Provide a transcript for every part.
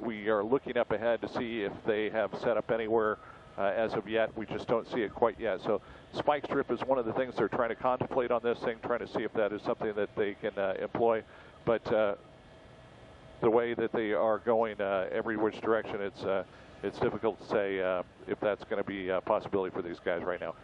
We are looking up ahead to see if they have set up anywhere as of yet. We just don't see it quite yet. So spike strip is one of the things they're trying to contemplate on this thing, trying to see if that is something that they can employ. But the way that they are going every which direction, it's difficult to say if that's going to be a possibility for these guys right now.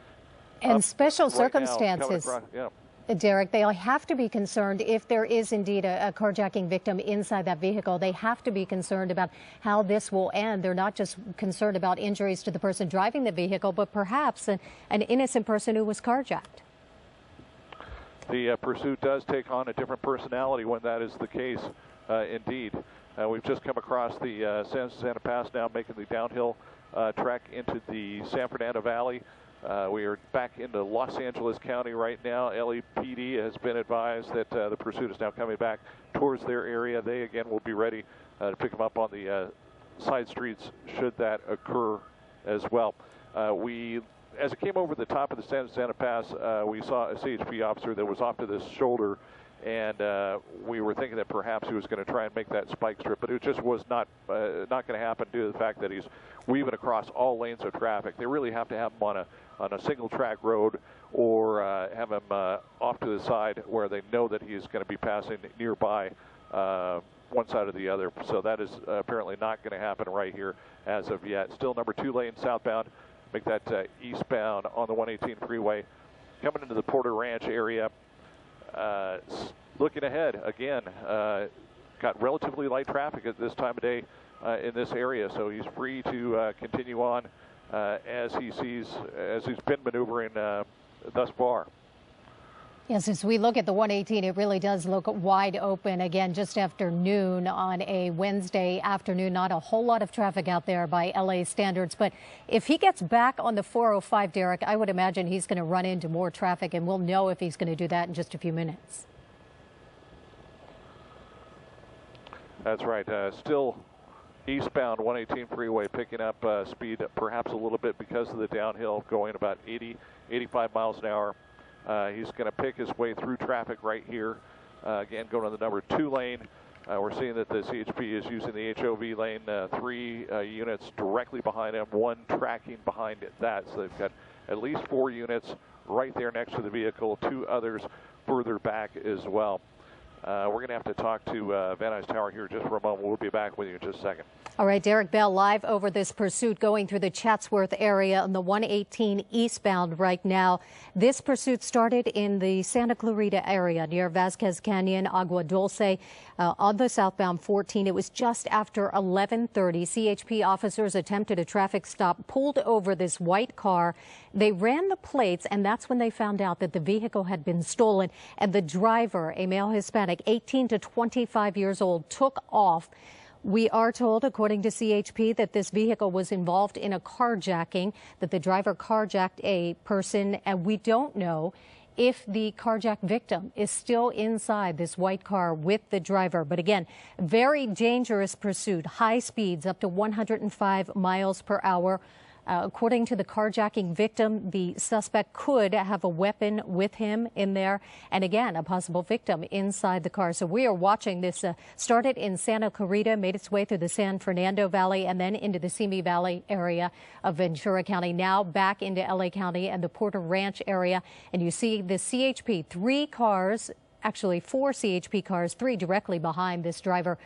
And special right circumstances. Now, yeah. Derek, they have to be concerned if there is indeed a carjacking victim inside that vehicle. They have to be concerned about how this will end. They're not just concerned about injuries to the person driving the vehicle, but perhaps an innocent person who was carjacked. The pursuit does take on a different personality when that is the case, indeed. We've just come across the Santa Pass now, making the downhill trek into the San Fernando Valley. We are back into Los Angeles County right now. LAPD has been advised that the pursuit is now coming back towards their area. They, again, will be ready to pick them up on the side streets should that occur as well. As it came over the top of the Santa Pass, we saw a CHP officer that was off to this shoulder, and we were thinking that perhaps he was going to try and make that spike strip, but it just was not going to happen due to the fact that he's weaving across all lanes of traffic. They really have to have him on a single track road, or have him off to the side where they know that he's going to be passing nearby one side or the other. So that is apparently not going to happen right here as of yet. Still number 2 lane southbound, make that eastbound on the 118 freeway. Coming into the Porter Ranch area, looking ahead again, got relatively light traffic at this time of day in this area, so he's free to continue on as he's been maneuvering thus far. Yes, as we look at the 118, it really does look wide open again just after noon on a Wednesday afternoon. Not a whole lot of traffic out there by LA standards, but if he gets back on the 405, Derek, I would imagine he's going to run into more traffic, and we'll know if he's going to do that in just a few minutes. That's right. Still eastbound 118 freeway picking up speed perhaps a little bit because of the downhill, going about 85 miles an hour. He's going to pick his way through traffic right here. Again, going on the number 2 lane. We're seeing that the CHP is using the HOV lane, 3 units directly behind him, 1 tracking behind that. So they've got at least 4 units right there next to the vehicle, 2 others further back as well. We're going to have to talk to Van Nuys Tower here just for a moment. We'll be back with you in just a second. All right, Derek Bell live over this pursuit going through the Chatsworth area on the 118 eastbound right now. This pursuit started in the Santa Clarita area near Vasquez Canyon, Agua Dulce, on the southbound 14. It was just after 11:30. CHP officers attempted a traffic stop, pulled over this white car. They ran the plates, and that's when they found out that the vehicle had been stolen. And the driver, a male Hispanic, 18 to 25 years old, took off. We are told, according to CHP, that this vehicle was involved in a carjacking, that the driver carjacked a person, and we don't know if the carjacked victim is still inside this white car with the driver. But again, very dangerous pursuit, high speeds up to 105 miles per hour. According to the carjacking victim, the suspect could have a weapon with him in there, and again, a possible victim inside the car. So we are watching this. Started in Santa Clarita, made its way through the San Fernando Valley, and then into the Simi Valley area of Ventura County, now back into LA County and the Porter Ranch area. And you see the CHP, 3 cars, actually 4 CHP cars, 3 directly behind this driver,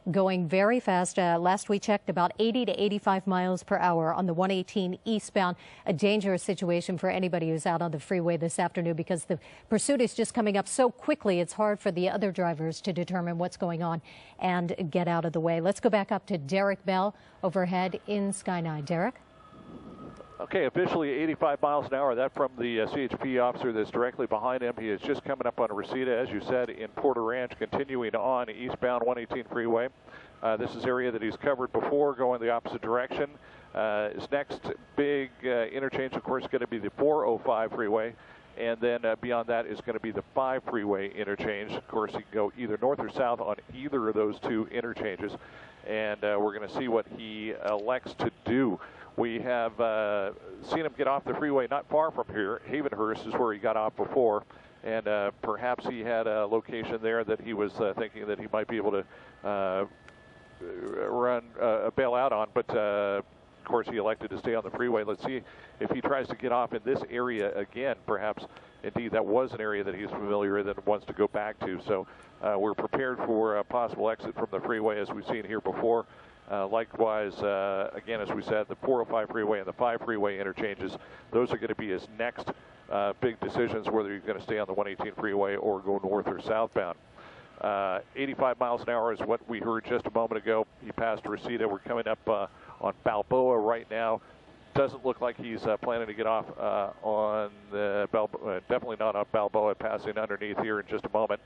going very fast. Last we checked, about 80 to 85 miles per hour on the 118 eastbound. A dangerous situation for anybody who's out on the freeway this afternoon, because the pursuit is just coming up so quickly. It's hard for the other drivers to determine what's going on and get out of the way. Let's go back up to Derek Bell overhead in Sky 9. Derek? Okay, officially 85 miles an hour. That from the CHP officer that's directly behind him. He is just coming up on Reseda, as you said, in Porter Ranch, continuing on eastbound 118 freeway. This is area that he's covered before, going the opposite direction. His next big interchange, of course, is going to be the 405 freeway. And then beyond that is going to be the 5 freeway interchange. Of course, you can go either north or south on either of those 2 interchanges. And we're going to see what he elects to do. We have seen him get off the freeway not far from here. Havenhurst is where he got off before, and perhaps he had a location there that he was thinking that he might be able to bail out on, but of course he elected to stay on the freeway. Let's see if he tries to get off in this area again. Perhaps indeed that was an area that he's familiar with and wants to go back to. So we're prepared for a possible exit from the freeway as we've seen here before. Likewise, again, as we said, the 405 freeway and the 5 freeway interchanges, those are going to be his next big decisions, whether you're going to stay on the 118 freeway or go north or southbound. 85 miles an hour is what we heard just a moment ago. He passed Reseda. We're coming up on Balboa right now. Doesn't look like he's planning to get off on the definitely not on Balboa, passing underneath here in just a moment.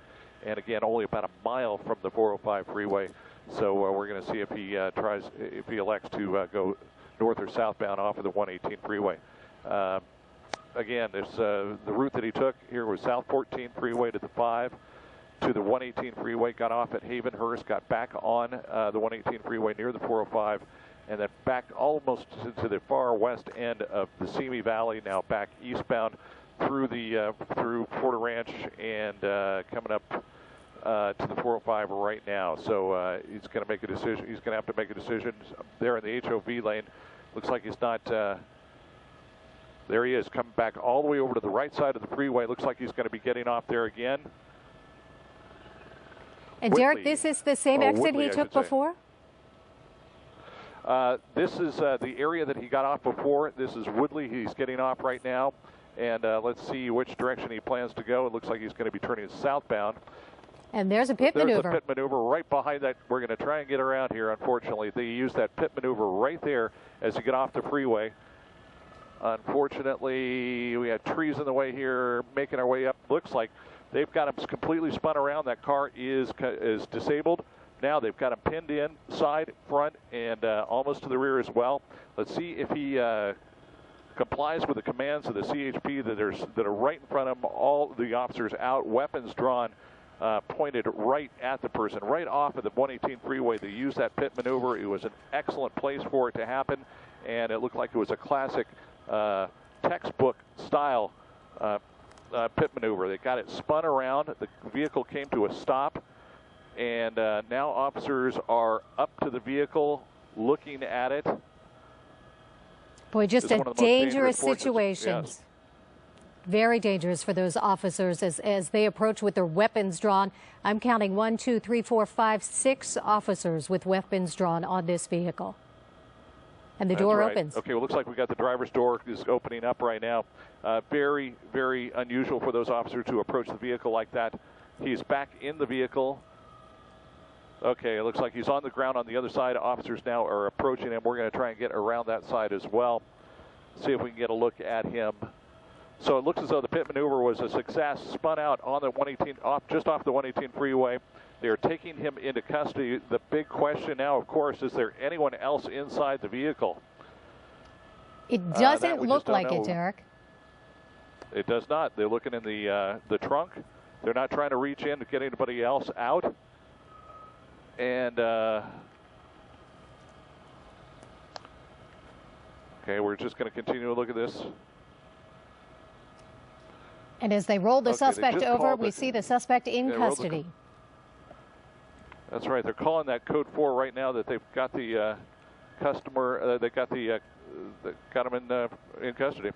And again, only about a mile from the 405 freeway. So we're going to see if he if he elects to go north or southbound off of the 118 freeway. Again, the route that he took here was South 14 freeway to the 5 to the 118 freeway, got off at Havenhurst, got back on the 118 freeway near the 405, and then back almost to the far west end of the Simi Valley, now back eastbound through through Porter Ranch and coming up to the 405 right now. So he's going to make a decision. He's going to have to make a decision there in the HOV lane. Looks like he's not. There he is, coming back all the way over to the right side of the freeway. Looks like he's going to be getting off there again. And Derek, this is the same exit he took before? This is the area that he got off before. This is Woodley. He's getting off right now. And let's see which direction he plans to go. It looks like he's going to be turning southbound. And there's a pit maneuver. There's a pit maneuver right behind that. We're going to try and get around here, unfortunately. They use that pit maneuver right there as you get off the freeway. Unfortunately, we had trees in the way here, making our way up. Looks like they've got him completely spun around. That car is disabled. Now they've got him pinned in, side, front, and almost to the rear as well. Let's see if he complies with the commands of the CHP that are right in front of him. All the officers out, weapons drawn, pointed right at the person, right off of the 118 freeway. They used that pit maneuver. It was an excellent place for it to happen, and it looked like it was a classic textbook style pit maneuver. They got it spun around. The vehicle came to a stop, and now officers are up to the vehicle looking at it. Boy, just a dangerous situation. Yes. Very dangerous for those officers as they approach with their weapons drawn. I'm counting 1, 2, 3, 4, 5, 6 officers with weapons drawn on this vehicle. And the door opens. Okay, well, looks like we got the driver's door is opening up right now. Very, very unusual for those officers to approach the vehicle like that. He's back in the vehicle. Okay, it looks like he's on the ground on the other side. Officers now are approaching him. We're going to try and get around that side as well. See if we can get a look at him. So it looks as though the pit maneuver was a success. Spun out on the 118, just off the 118 freeway. They are taking him into custody. The big question now, of course, is there anyone else inside the vehicle? It doesn't look like it, Derek. It does not. They're looking in the trunk. They're not trying to reach in to get anybody else out. And okay, we're just going to continue to look at this. And as they roll the suspect over, we see the suspect in custody. That's right. They're calling that code 4 right now that they've got the customer. They got him in custody.